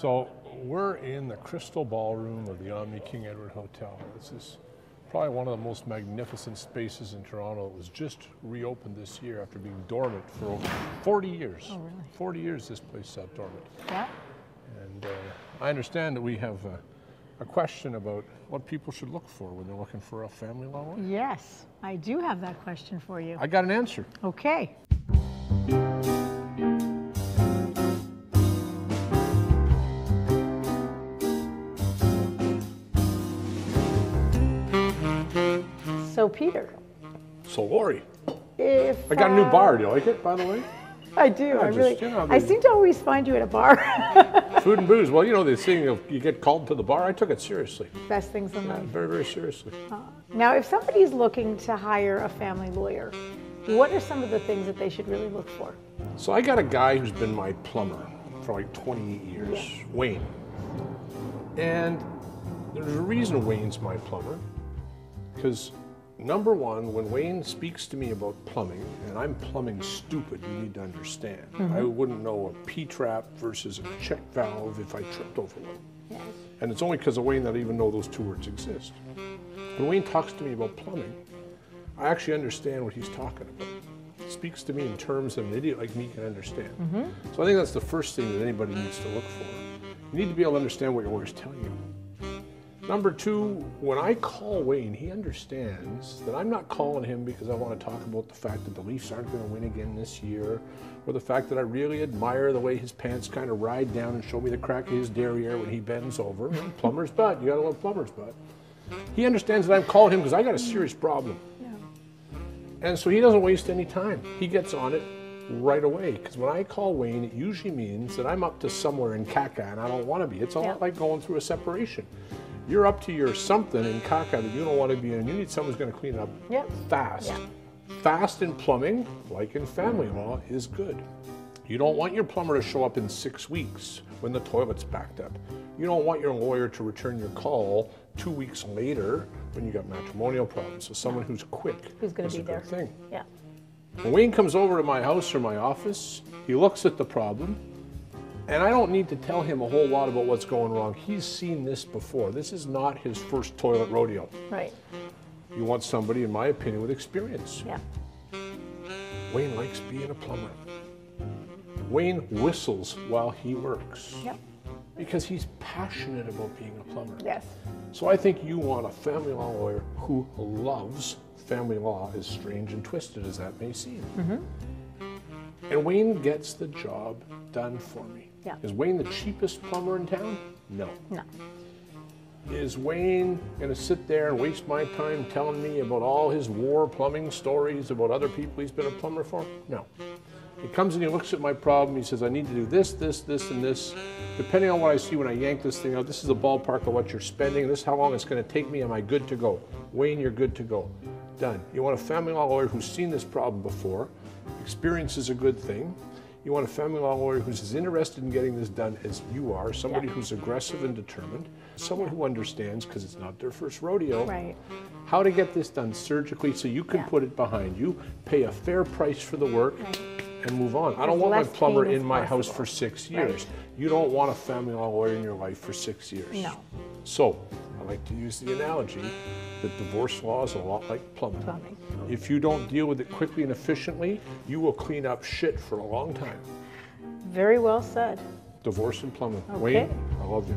So we're in the Crystal Ballroom of the Omni King Edward Hotel. This is probably one of the most magnificent spaces in Toronto. It was just reopened this year after being dormant for over 40 years. Oh, really? 40 years this place sat dormant. Yeah. And I understand that we have a question about what people should look for when they're looking for a family law lawyer. Yes, I do have that question for you. I got an answer. Okay. So Peter. So Lori, If I got a new bar. Do you like it, by the way? I do. Yeah, I really. just, you know, I seem to always find you at a bar. Food and booze. Well, you know the thing of you get called to the bar. I took it seriously. Best things in life. Very, very seriously. Now, if somebody's looking to hire a family lawyer, what are some of the things that they should really look for? So I got a guy who's been my plumber for like 28 years, Wayne. And there's a reason Wayne's my plumber, because number one, when Wayne speaks to me about plumbing, and I'm plumbing stupid, you need to understand. I wouldn't know a P-trap versus a check valve if I tripped over one. Yes. And it's only because of Wayne that I even know those two words exist. When Wayne talks to me about plumbing, I actually understand what he's talking about. He speaks to me in terms that an idiot like me can understand. So I think that's the first thing that anybody needs to look for. You need to be able to understand what your lawyer's telling you. Number two, when I call Wayne, he understands that I'm not calling him because I want to talk about the fact that the Leafs aren't going to win again this year, or the fact that I really admire the way his pants kind of ride down and show me the crack of his derriere when he bends over. Plumber's butt, you gotta love plumber's butt. He understands that I'm calling him because I got a serious problem. Yeah. And so he doesn't waste any time. He gets on it right away. Because when I call Wayne, it usually means that I'm up to somewhere in caca and I don't want to be. It's a lot like going through a separation. You're up to your something in caca that you don't want to be in. You need someone who's going to clean it up fast. Fast in plumbing, like in family law, is good. You don't want your plumber to show up in 6 weeks when the toilet's backed up. You don't want your lawyer to return your call 2 weeks later when you got matrimonial problems. So someone who's quick Who's going to be there? Good thing. Yeah. When Wayne comes over to my house or my office, he looks at the problem, and I don't need to tell him a whole lot about what's going wrong. He's seen this before. This is not his first toilet rodeo. Right. You want somebody, in my opinion, with experience. Yeah. Wayne likes being a plumber. Wayne whistles while he works. Yep. Because he's passionate about being a plumber. Yes. So I think you want a family law lawyer who loves family law, as strange and twisted as that may seem. And Wayne gets the job done for me. Yeah. Is Wayne the cheapest plumber in town? No. No. Is Wayne going to sit there and waste my time telling me about all his war plumbing stories about other people he's been a plumber for? No. He comes and he looks at my problem. He says, I need to do this, this, this, and this. Depending on what I see when I yank this thing out, this is the ballpark of what you're spending. This is how long it's going to take me. Am I good to go? Wayne, you're good to go. Done. You want a family law lawyer who's seen this problem before. Experience is a good thing. You want a family law lawyer who's as interested in getting this done as you are, somebody who's aggressive and determined, someone who understands, because it's not their first rodeo, how to get this done surgically so you can put it behind you, pay a fair price for the work, and move on. I don't want my plumber in my house for 6 years. You don't want a family law lawyer in your life for 6 years. No. So, I like to use the analogy that divorce law is a lot like plumbing. If you don't deal with it quickly and efficiently, you will clean up shit for a long time. Very well said. Divorce and plumbing. Okay. Wayne, I love you.